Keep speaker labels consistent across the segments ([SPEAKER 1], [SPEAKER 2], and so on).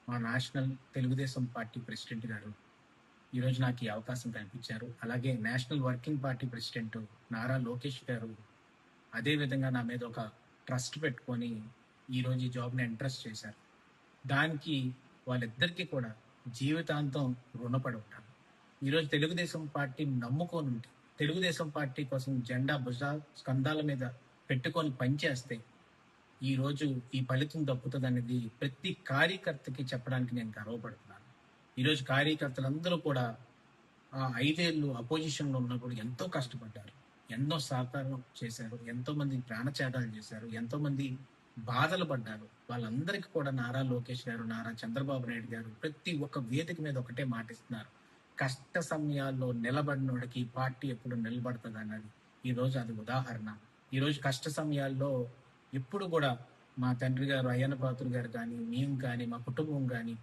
[SPEAKER 1] మా national Telugu Desam party president గారు ఈరోజు నాకు ఈ అవకాశం కల్పించారు. అలాగే national working party president Nara Lokesh గారు అదేవిధంగా నా మీద ఒక ట్రస్ట్ పెట్టుకొని ఈరోజు ఈ జాబ్ని ఇంట్రెస్ట్ చేశారు. దానికి వాళ్ళిద్దరికీ కూడా జీవితాంతం రుణపడి ఉంటాను. ఈరోజు తెలుగుదేశం పార్టీని నమ్ముకొని ఉంటే, తెలుగుదేశం పార్టీ కోసం జెండా స్కంధాల మీద పెట్టుకొని పనిచేస్తే ఈరోజు ఈ ఫలితం దక్కుతుంది అనేది ప్రతి కార్యకర్తకి చెప్పడానికి నేను గర్వపడుతున్నాను. ఈరోజు కార్యకర్తలందరూ కూడా ఆ 5 ఏళ్ళు అపోజిషన్లో ఉన్నప్పుడు ఎంతో కష్టపడ్డారు, ఎన్నో సహకారం చేశారు, ఎంతో మంది ప్రాణత్యాగాలు చేశారు, ఎంతో మంది బాధలు పడ్డారు. వాళ్ళందరికీ కూడా నారా లోకేష్ గారు, నారా చంద్రబాబు నాయుడు గారు ప్రతి ఒక్క వేదిక మీద ఒకటే మాటిస్తున్నారు: కష్ట సమయాల్లో నిలబడినోడికి పార్టీ ఎప్పుడు నిలబడుతుంది అన్నది ఈరోజు అది ఉదాహరణ. ఈరోజు కష్ట సమయాల్లో ఎప్పుడు కూడా మా తండ్రి గారు అయ్యన్న పాత్రుడు గారు కానీ, మేము కానీ, మా కుటుంబం కానీ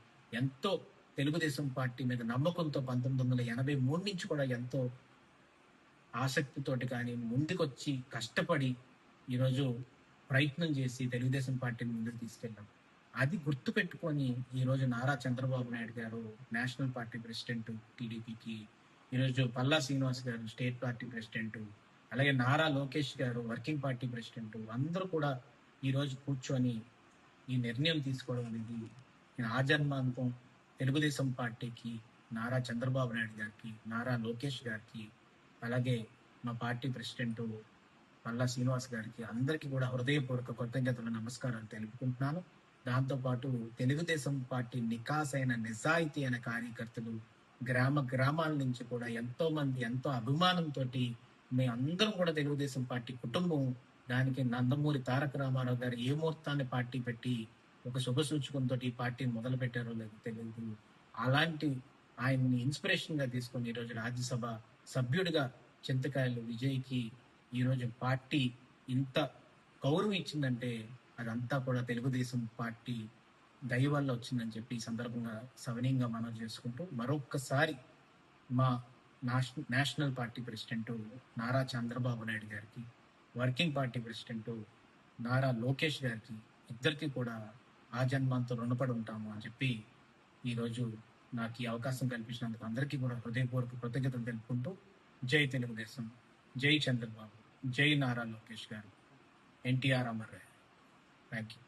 [SPEAKER 1] ఎంతో తెలుగుదేశం పార్టీ మీద నమ్మకంతో 1983 నుంచి కూడా ఎంతో ఆసక్తితోటి కానీ ముందుకొచ్చి కష్టపడి ఈరోజు ప్రయత్నం చేసి తెలుగుదేశం పార్టీని ముందుకు తీసుకెళ్ళాం. అది గుర్తు పెట్టుకొని ఈరోజు నారా చంద్రబాబు నాయుడు గారు నేషనల్ పార్టీ ప్రెసిడెంట్ టీడీపీకి, ఈరోజు పల్లా శ్రీనివాస్ గారు స్టేట్ పార్టీ ప్రెసిడెంట్, అలాగే నారా లోకేష్ గారు వర్కింగ్ పార్టీ ప్రెసిడెంట్, అందరూ కూడా ఈరోజు కూర్చొని ఈ నిర్ణయం తీసుకోవడం అనేది నేను ఆజన్మాంతం తెలుగుదేశం పార్టీకి, నారా చంద్రబాబు నాయుడు గారికి, నారా లోకేష్ గారికి, అలాగే మా పార్టీ ప్రెసిడెంట్ పల్లా శ్రీనివాస్ గారికి అందరికీ కూడా హృదయపూర్వక కృతజ్ఞతలు, నమస్కారాలు తెలుపుకుంటున్నాను. దాంతోపాటు తెలుగుదేశం పార్టీ నికాసైన నిజాయితీ అయిన కార్యకర్తలు గ్రామాల నుంచి కూడా ఎంతో మంది ఎంతో అభిమానంతో మేమందరం కూడా తెలుగుదేశం పార్టీ కుటుంబం, దానికి నందమూరి తారక రామారావు గారు ఏ ముహూర్తాన్ని పార్టీ పెట్టి ఒక శుభ సూచకంతో ఈ పార్టీని మొదలు పెట్టారో లేదు తెలియదు. అలాంటి ఆయన్ని ఇన్స్పిరేషన్ గా తీసుకొని ఈరోజు రాజ్యసభ సభ్యుడిగా చింతకాయలు విజయ్కి ఈరోజు పార్టీ ఇంత గౌరవం ఇచ్చిందంటే అదంతా కూడా తెలుగుదేశం పార్టీ దయ వల్ల వచ్చిందని చెప్పి ఈ సందర్భంగా సవినీయంగా మనం చేసుకుంటూ మరొక్కసారి మా national party president Nara Chandrababu Naidu గారికి, working party president Nara Lokesh గారికి ఇద్దరికి కూడా ఆ జన్మంతో రుణపడి ఉంటాము అని చెప్పి ఈరోజు నాకు ఈ అవకాశం కల్పించినందుకు అందరికీ కూడా హృదయపూర్వక కృతజ్ఞతలు తెలుపుకుంటూ జై తెలుగుదేశం, జై చంద్రబాబు, జై నారా లోకేష్ గారు, ఎన్టీఆర్ అమర్. Thank you.